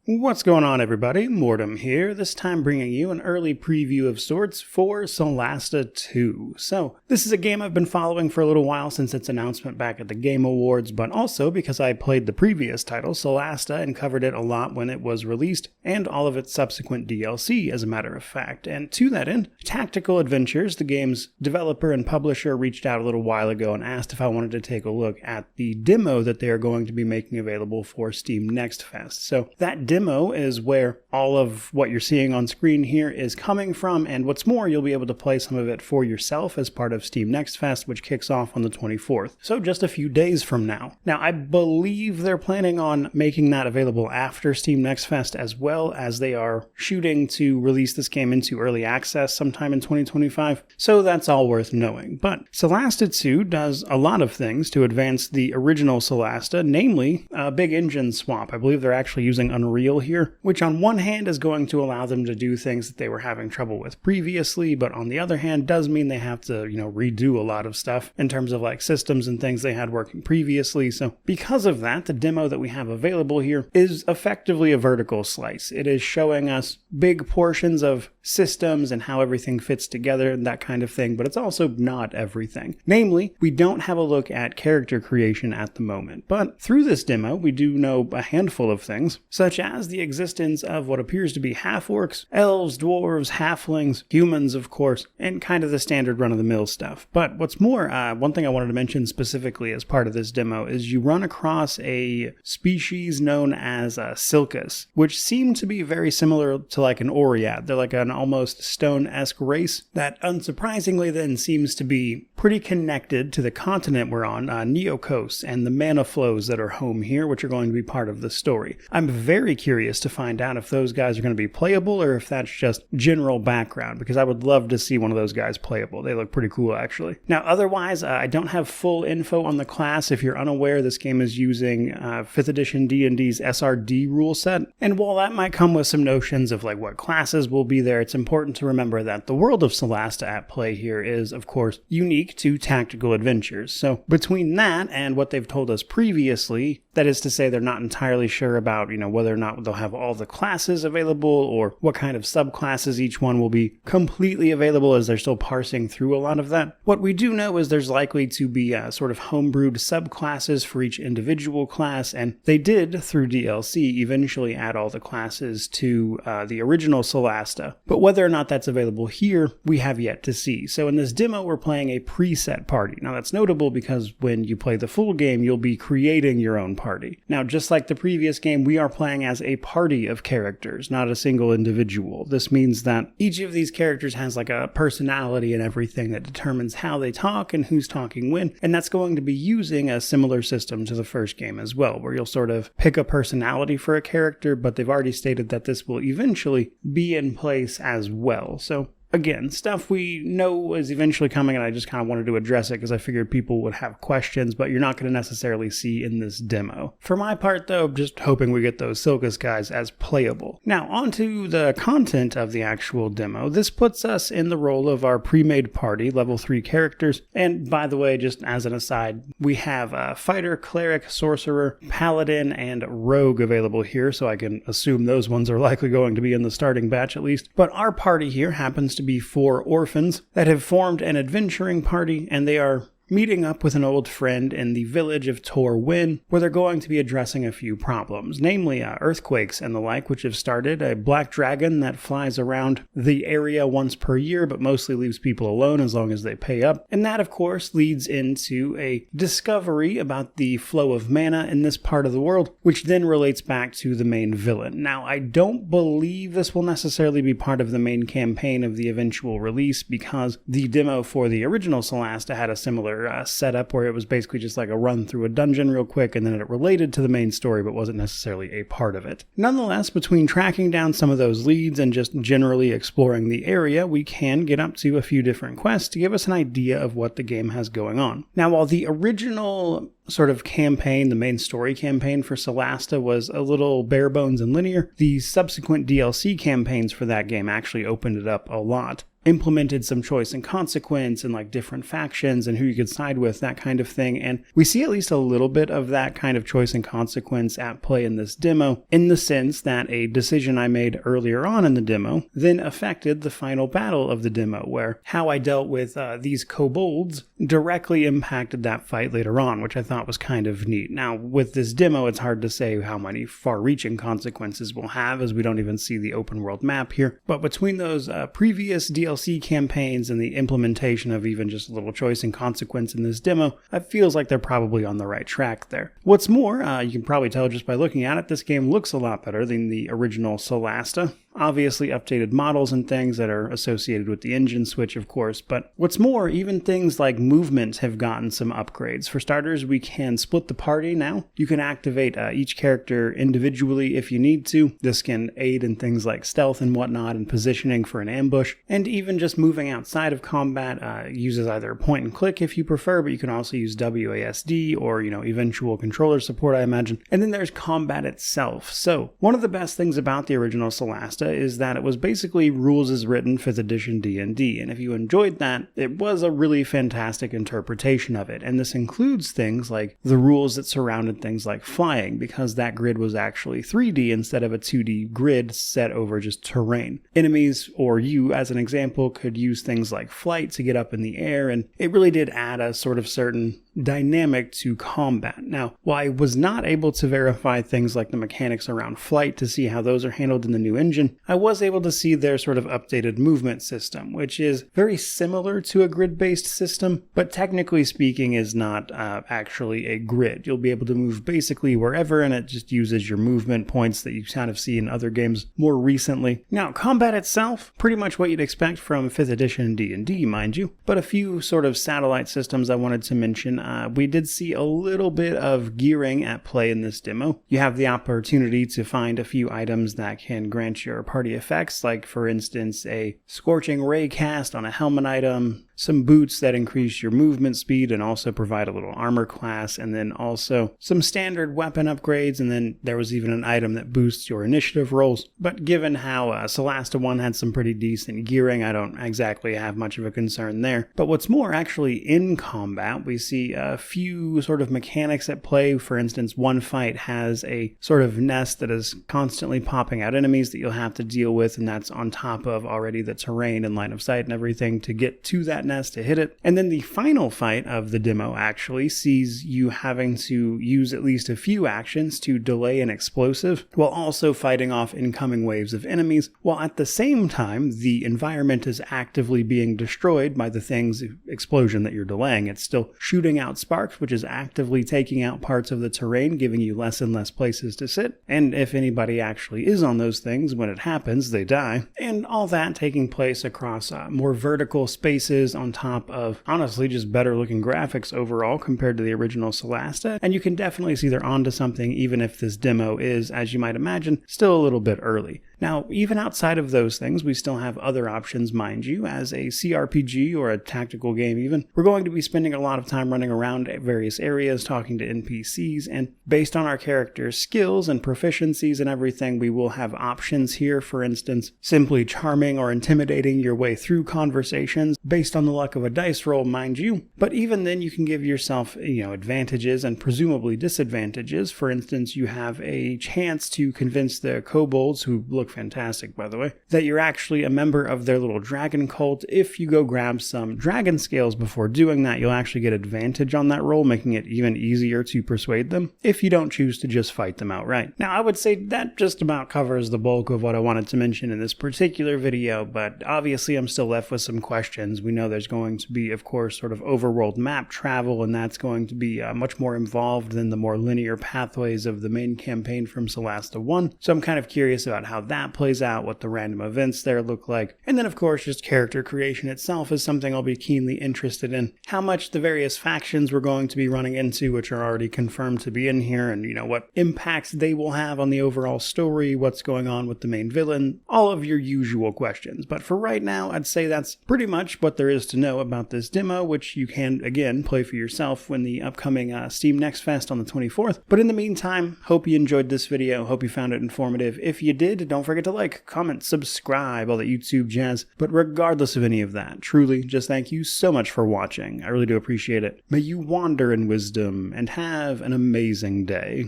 What's going on, everybody? Mortem here, this time bringing you an early preview of sorts for Solasta 2. So, this is a game I've been following for a little while since its announcement back at the Game Awards, but also because I played the previous title, Solasta, and covered it a lot when it was released, and all of its subsequent DLC, as a matter of fact. And to that end, Tactical Adventures, the game's developer and publisher, reached out a little while ago and asked if I wanted to take a look at the demo that they are going to be making available for Steam Next Fest. So, that demo is where all of what you're seeing on screen here is coming from, and what's more, you'll be able to play some of it for yourself as part of Steam Next Fest, which kicks off on the 24th, so just a few days from now. Now, I believe they're planning on making that available after Steam Next Fest, as well as they are shooting to release this game into early access sometime in 2025, so that's all worth knowing. But Solasta 2 does a lot of things to advance the original Solasta, namely a big engine swap. I believe they're actually using Unreal here, which on one hand is going to allow them to do things that they were having trouble with previously, but on the other hand does mean they have to, redo a lot of stuff in terms of like systems and things they had working previously. So because of that, the demo that we have available here is effectively a vertical slice. It is showing us big portions of systems and how everything fits together and that kind of thing, but it's also not everything. Namely, we don't have a look at character creation at the moment, but through this demo, we do know a handful of things, such as the existence of what appears to be half-orcs, elves, dwarves, halflings, humans, of course, and kind of the standard run-of-the-mill stuff. But what's more, one thing I wanted to mention specifically as part of this demo is you run across a species known as Silkus, which seem to be very similar to like an Oread. They're like an almost stone-esque race that unsurprisingly then seems to be pretty connected to the continent we're on, Neokos, and the mana flows that are home here, which are going to be part of the story. I'm very curious to find out if those guys are going to be playable or if that's just general background, because I would love to see one of those guys playable. They look pretty cool, actually. Now, otherwise, I don't have full info on the class. If you're unaware, this game is using 5th edition D&D's SRD rule set, and while that might come with some notions of like what classes will be there, it's important to remember that the world of Solasta at play here is, of course, unique to Tactical Adventures. So between that and what they've told us previously, that is to say they're not entirely sure about, whether or not they'll have all the classes available or what kind of subclasses each one will be completely available, as they're still parsing through a lot of that. What we do know is there's likely to be sort of homebrewed subclasses for each individual class, and they did, through DLC, eventually add all the classes to the original Solasta. But whether or not that's available here, we have yet to see. So in this demo, we're playing a preset party. Now that's notable because when you play the full game, you'll be creating your own party. Now, just like the previous game, we are playing as a party of characters, not a single individual. This means that each of these characters has like a personality and everything that determines how they talk and who's talking when, and that's going to be using a similar system to the first game as well, where you'll sort of pick a personality for a character, but they've already stated that this will eventually be in place as well. So again, stuff we know is eventually coming, and I just kind of wanted to address it because I figured people would have questions, but you're not going to necessarily see in this demo. For my part, though, just hoping we get those Silkus guys as playable. Now, on to the content of the actual demo. This puts us in the role of our pre-made party, level 3 characters, and by the way, just as an aside, we have a fighter, cleric, sorcerer, paladin, and rogue available here, so I can assume those ones are likely going to be in the starting batch at least. But our party here happens to be 4 orphans that have formed an adventuring party, and they are meeting up with an old friend in the village of Tor Win, where they're going to be addressing a few problems, namely earthquakes and the like, which have started, a black dragon that flies around the area once per year, but mostly leaves people alone as long as they pay up, and that, of course, leads into a discovery about the flow of mana in this part of the world, which then relates back to the main villain. Now, I don't believe this will necessarily be part of the main campaign of the eventual release, because the demo for the original Solasta had a similar setup where it was basically just like a run through a dungeon real quick, and then it related to the main story but wasn't necessarily a part of it. Nonetheless, between tracking down some of those leads and just generally exploring the area, we can get up to a few different quests to give us an idea of what the game has going on. Now, while the original sort of campaign, the main story campaign for Solasta, was a little bare bones and linear, the subsequent DLC campaigns for that game actually opened it up a lot. implemented some choice and consequence and like different factions and who you could side with, that kind of thing. And we see at least a little bit of that kind of choice and consequence at play in this demo, in the sense that a decision I made earlier on in the demo then affected the final battle of the demo, where how I dealt with these kobolds directly impacted that fight later on, which I thought was kind of neat. Now, with this demo, it's hard to say how many far-reaching consequences we'll have, as we don't even see the open world map here. But between those previous DLC campaigns and the implementation of even just a little choice and consequence in this demo, it feels like they're probably on the right track there. What's more, you can probably tell just by looking at it, this game looks a lot better than the original Solasta. Obviously updated models and things that are associated with the engine switch, of course, but what's more, even things like movement have gotten some upgrades. For starters, we can split the party now. You can activate each character individually if you need to. This can aid in things like stealth and whatnot and positioning for an ambush, and even just moving outside of combat uses either point and click if you prefer, but you can also use WASD or, eventual controller support, I imagine. And then there's combat itself. So one of the best things about the original Solasta is that it was basically rules as written 5th edition D&D, and if you enjoyed that, it was a really fantastic interpretation of it. And this includes things like the rules that surrounded things like flying, because that grid was actually 3D instead of a 2D grid set over just terrain. Enemies, or you as an example, could use things like flight to get up in the air, and it really did add a sort of certain dynamic to combat. Now, while I was not able to verify things like the mechanics around flight to see how those are handled in the new engine, I was able to see their sort of updated movement system, which is very similar to a grid-based system, but technically speaking is not actually a grid. You'll be able to move basically wherever, and it just uses your movement points that you kind of see in other games more recently. Now, combat itself, pretty much what you'd expect from 5th edition D&D, mind you, but a few sort of satellite systems I wanted to mention. We did see a little bit of gearing at play in this demo. You have the opportunity to find a few items that can grant your party effects, like for instance a scorching ray cast on a helmet item, some boots that increase your movement speed and also provide a little armor class, and then also some standard weapon upgrades, and then there was even an item that boosts your initiative rolls. But given how Solasta 1 had some pretty decent gearing, I don't exactly have much of a concern there. But what's more, actually in combat, we see a few sort of mechanics at play. For instance, one fight has a sort of nest that is constantly popping out enemies that you'll have to deal with, and that's on top of already the terrain and line of sight and everything to get to that nest to hit it. And then the final fight of the demo actually sees you having to use at least a few actions to delay an explosive while also fighting off incoming waves of enemies, while at the same time the environment is actively being destroyed by the thing's explosion that you're delaying. It's still shooting out sparks, which is actively taking out parts of the terrain, giving you less and less places to sit. And if anybody actually is on those things, when it happens, they die. And all that taking place across more vertical spaces on top of, honestly, just better looking graphics overall compared to the original Solasta. And you can definitely see they're onto something, even if this demo is, as you might imagine, still a little bit early. Now, even outside of those things, we still have other options, mind you. As a CRPG or a tactical game even, we're going to be spending a lot of time running around various areas, talking to NPCs, and based on our character's skills and proficiencies and everything, we will have options here. For instance, simply charming or intimidating your way through conversations based on the luck of a dice roll, mind you. But even then, you can give yourself, advantages and presumably disadvantages. For instance, you have a chance to convince the kobolds, who look fantastic, by the way, that you're actually a member of their little dragon cult. If you go grab some dragon scales before doing that, you'll actually get advantage on that roll, making it even easier to persuade them if you don't choose to just fight them outright. Now, I would say that just about covers the bulk of what I wanted to mention in this particular video, but obviously I'm still left with some questions. We know there's going to be, of course, sort of overworld map travel, and that's going to be much more involved than the more linear pathways of the main campaign from Solasta 1. So I'm kind of curious about how that plays out, what the random events there look like. And then, of course, just character creation itself is something I'll be keenly interested in. How much the various factions we're going to be running into, which are already confirmed to be in here, and, what impacts they will have on the overall story, what's going on with the main villain, all of your usual questions. But for right now, I'd say that's pretty much what there is to know about this demo, which you can, again, play for yourself when the upcoming Steam Next Fest on the 24th. But in the meantime, hope you enjoyed this video, hope you found it informative. If you did, don't forget to like, comment, subscribe, all that YouTube jazz. But regardless of any of that, truly, just thank you so much for watching. I really do appreciate it. May you wander in wisdom and have an amazing day.